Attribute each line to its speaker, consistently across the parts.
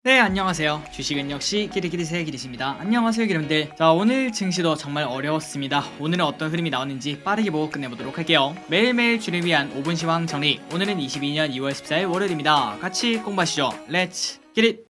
Speaker 1: 네, 안녕하세요. 주식은 역시 기리기리새 기리십니다. 안녕하세요, 기름들. 자, 오늘 증시도 정말 어려웠습니다. 오늘은 어떤 흐름이 나오는지 빠르게 보고 끝내보도록 할게요. 매일매일 주를 위한 5분 시황 정리. 오늘은 22년 2월 14일 월요일입니다. 같이 공부하시죠. 렛츠 기릿!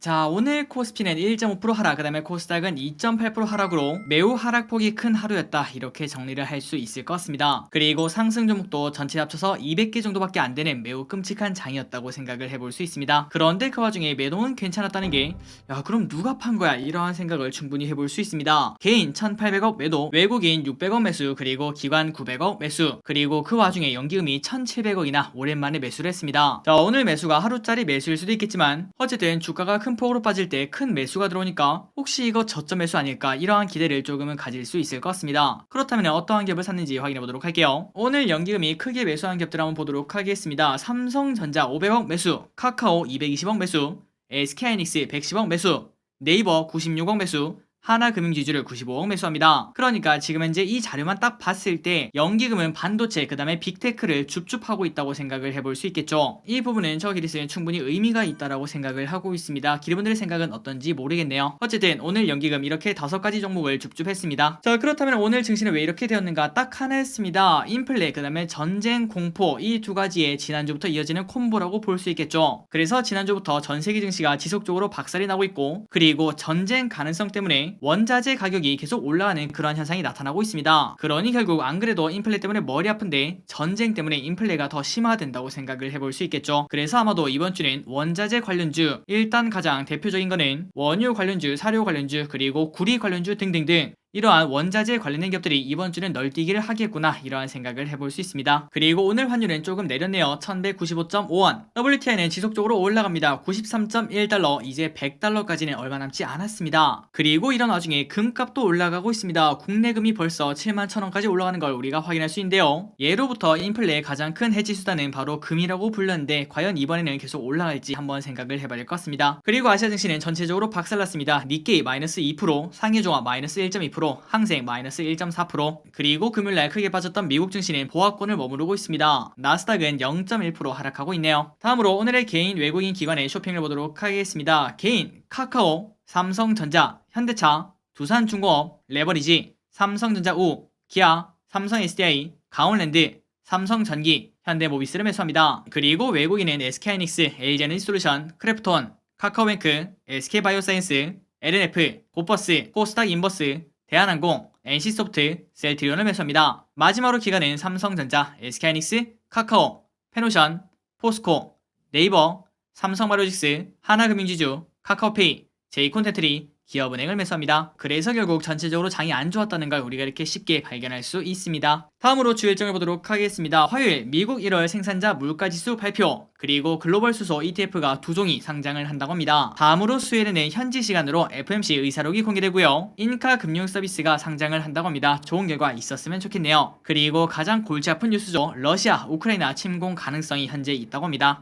Speaker 1: 자, 오늘 코스피는 1.5% 하락, 그 다음에 코스닥은 2.8% 하락으로 매우 하락폭이 큰 하루였다, 이렇게 정리를 할 수 있을 것 같습니다. 그리고 상승 종목도 전체 합쳐서 200개 정도밖에 안 되는 매우 끔찍한 장이었다고 생각을 해볼 수 있습니다. 그런데 그 와중에 매도는 괜찮았다는 게, 야, 그럼 누가 판 거야? 이러한 생각을 충분히 해볼 수 있습니다. 개인 1800억 매도, 외국인 600억 매수, 그리고 기관 900억 매수, 그리고 그 와중에 연기금이 1700억이나 오랜만에 매수를 했습니다. 자, 오늘 매수가 하루짜리 매수일 수도 있겠지만 어쨌든 주가가 큰 폭으로 빠질 때 큰 매수가 들어오니까 혹시 이거 저점 매수 아닐까, 이러한 기대를 조금은 가질 수 있을 것 같습니다. 그렇다면 어떠한 기업을 샀는지 확인해 보도록 할게요. 오늘 연기금이 크게 매수한 기업들 한번 보도록 하겠습니다. 삼성전자 500억 매수, 카카오 220억 매수, SK하이닉스 110억 매수, 네이버 96억 매수, 하나금융지주를 95억 매수합니다. 그러니까 지금 현재 이 자료만 딱 봤을 때 연기금은 반도체, 그 다음에 빅테크를 줍줍하고 있다고 생각을 해볼 수 있겠죠. 이 부분은 저 기리스는 충분히 의미가 있다라고 생각을 하고 있습니다. 기리분들의 생각은 어떤지 모르겠네요. 어쨌든 오늘 연기금 이렇게 5가지 종목을 줍줍했습니다. 자, 그렇다면 오늘 증시는 왜 이렇게 되었는가? 딱 하나였습니다. 인플레, 그 다음에 전쟁 공포, 이 두 가지의 지난주부터 이어지는 콤보라고 볼 수 있겠죠. 그래서 지난주부터 전세계 증시가 지속적으로 박살이 나고 있고, 그리고 전쟁 가능성 때문에 원자재 가격이 계속 올라가는 그런 현상이 나타나고 있습니다. 그러니 결국 안 그래도 인플레 때문에 머리 아픈데 전쟁 때문에 인플레가 더 심화된다고 생각을 해볼 수 있겠죠. 그래서 아마도 이번 주는 원자재 관련주, 일단 가장 대표적인 거는 원유 관련주, 사료 관련주, 그리고 구리 관련주 등등등 이러한 원자재 관련된 기업들이 이번 주는 널뛰기를 하겠구나, 이러한 생각을 해볼 수 있습니다. 그리고 오늘 환율은 조금 내렸네요. 1195.5원. WTI는 지속적으로 올라갑니다. 93.1달러, 이제 100달러까지는 얼마 남지 않았습니다. 그리고 이런 와중에 금값도 올라가고 있습니다. 국내 금이 벌써 71,000원까지 올라가는 걸 우리가 확인할 수 있는데요. 예로부터 인플레의 가장 큰 해지 수단은 바로 금이라고 불렸는데 과연 이번에는 계속 올라갈지 한번 생각을 해봐야 될 것 같습니다. 그리고 아시아 증시는 전체적으로 박살났습니다. 니케이 마이너스 2%, 상해종합 마이너스 1.2%, 항생 마이너스 1.4%, 그리고 금요일날 크게 빠졌던 미국 증시는 보합권을 머무르고 있습니다. 나스닥은 0.1% 하락하고 있네요. 다음으로 오늘의 개인 외국인 기관의 쇼핑을 보도록 하겠습니다. 개인 카카오, 삼성전자, 현대차, 두산중공업, 레버리지, 삼성전자우, 기아, 삼성 SDI, 강원랜드, 삼성전기, 현대모비스를 매수합니다. 그리고 외국인은 SK하이닉스, LG에너지솔루션, 크래프톤, 카카오뱅크, SK바이오사이언스, LNF, 고퍼스, 코스닥 인버스, 대한항공, NC소프트, 셀트리온을 매수합니다. 마지막으로 기관은 삼성전자, SK하이닉스, 카카오, 페노션, 포스코, 네이버, 삼성바이오로직스, 하나금융지주, 카카오페이, 제이콘텐트리, 기업은행을 매수합니다. 그래서 결국 전체적으로 장이 안 좋았다는 걸 우리가 이렇게 쉽게 발견할 수 있습니다. 다음으로 주 일정을 보도록 하겠습니다. 화요일 미국 1월 생산자 물가지수 발표, 그리고 글로벌 수소 ETF가 2종이 상장을 한다고 합니다. 다음으로 수요일에는 현지 시간으로 FMC 의사록이 공개되고요. 인카금융서비스가 상장을 한다고 합니다. 좋은 결과 있었으면 좋겠네요. 그리고 가장 골치 아픈 뉴스죠. 러시아, 우크라이나 침공 가능성이 현재 있다고 합니다.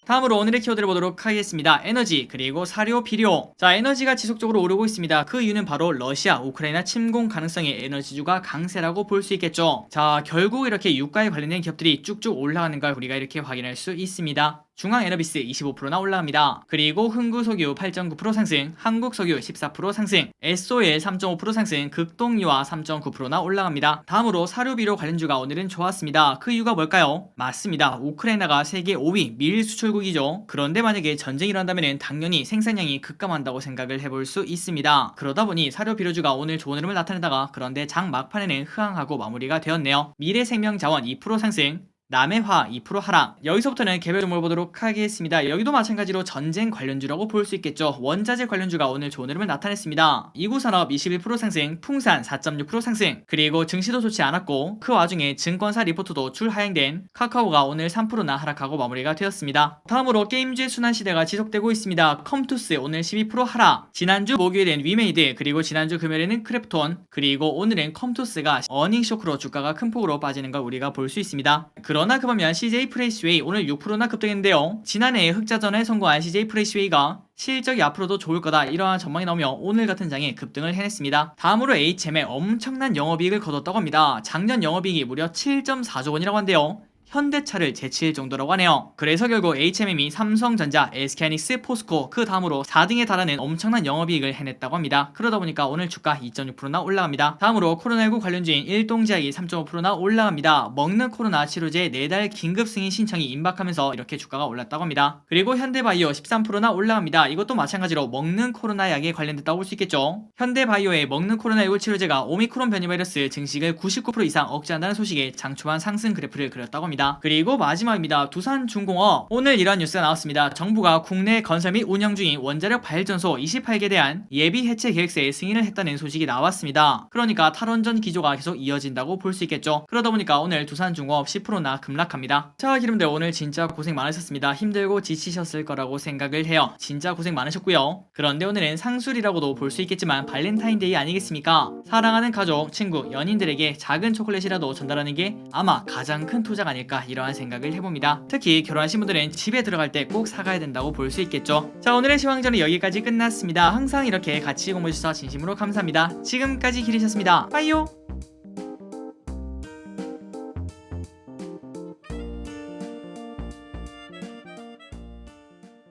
Speaker 1: 다음으로 오늘의 키워드를 보도록 하겠습니다. 에너지, 그리고 사료, 비료. 자, 에너지가 지속적으로 오르고 있습니다. 그 이유는 바로 러시아, 우크라이나 침공 가능성의 에너지주가 강세라고 볼 수 있겠죠. 자, 결국 이렇게 유가에 관련된 기업들이 쭉쭉 올라가는 걸 우리가 이렇게 확인할 수 있습니다. 중앙에너비스 25%나 올라갑니다. 그리고 흥구석유 8.9% 상승, 한국석유 14% 상승, 에소일 3.5% 상승, 극동유화 3.9%나 올라갑니다. 다음으로 사료비료 관련주가 오늘은 좋았습니다. 그 이유가 뭘까요? 맞습니다. 우크라이나가 세계 5위 밀 수출국이죠. 그런데 만약에 전쟁이 일어난다면 당연히 생산량이 급감한다고 생각을 해볼 수 있습니다. 그러다 보니 사료비료주가 오늘 좋은 흐름을 나타내다가 그런데 장 막판에는 흐앙하고 마무리가 되었네요. 미래생명자원 2% 상승, 남해화 2% 하락. 여기서부터는 개별 종목을 보도록 하겠습니다. 여기도 마찬가지로 전쟁 관련주라고 볼 수 있겠죠. 원자재 관련주가 오늘 좋은 흐름을 나타냈습니다. 이구산업 21% 상승, 풍산 4.6% 상승. 그리고 증시도 좋지 않았고 그 와중에 증권사 리포트도 출하향된 카카오가 오늘 3%나 하락하고 마무리가 되었습니다. 다음으로 게임주의 순환시대가 지속되고 있습니다. 컴투스 오늘 12% 하락. 지난주 목요일엔 위메이드, 그리고 지난주 금요일에는 크래프톤, 그리고 오늘은 컴투스가 어닝쇼크로 주가가 큰 폭으로 빠지는 걸 우리가 볼 수 있습니다. 그러나 그 반면 CJ 프레시웨이 오늘 6%나 급등했는데요. 지난해 흑자전에 성공한 CJ 프레시웨이가 실적이 앞으로도 좋을 거다, 이러한 전망이 나오며 오늘 같은 장에 급등을 해냈습니다. 다음으로 HM에 엄청난 영업이익을 거뒀다고 합니다. 작년 영업이익이 무려 7.4조 원이라고 한대요. 현대차를 제칠 정도라고 하네요. 그래서 결국 HMM이 삼성전자, SK하이닉스, 포스코 그 다음으로 4등에 달하는 엄청난 영업이익을 해냈다고 합니다. 그러다 보니까 오늘 주가 2.6%나 올라갑니다. 다음으로 코로나19 관련주인 일동제약이 3.5%나 올라갑니다. 먹는 코로나 치료제 4달 긴급 승인 신청이 임박하면서 이렇게 주가가 올랐다고 합니다. 그리고 현대바이오 13%나 올라갑니다. 이것도 마찬가지로 먹는 코로나 약에 관련됐다고 볼 수 있겠죠. 현대바이오의 먹는 코로나19 치료제가 오미크론 변이 바이러스 증식을 99% 이상 억제한다는 소식에 장초반 상승 그래프를 그렸다고 합니다. 그리고 마지막입니다. 두산중공업. 오늘 이런 뉴스가 나왔습니다. 정부가 국내 건설 및 운영 중인 원자력 발전소 28개에 대한 예비 해체 계획서에 승인을 했다는 소식이 나왔습니다. 그러니까 탈원전 기조가 계속 이어진다고 볼 수 있겠죠. 그러다 보니까 오늘 두산중공업 10%나 급락합니다. 자, 기름들 오늘 진짜 고생 많으셨습니다. 힘들고 지치셨을 거라고 생각을 해요. 진짜 고생 많으셨고요. 그런데 오늘은 상술이라고도 볼 수 있겠지만 발렌타인데이 아니겠습니까? 사랑하는 가족, 친구, 연인들에게 작은 초콜릿이라도 전달하는 게 아마 가장 큰 투자가 아닐까 이러한 생각을 해봅니다. 특히 결혼하신 분들은 집에 들어갈 때 꼭 사가야 된다고 볼 수 있겠죠. 자, 오늘의 시황전은 여기까지 끝났습니다. 항상 이렇게 같이 공부해주셔서 진심으로 감사합니다. 지금까지 기리셨습니다. 빠이요.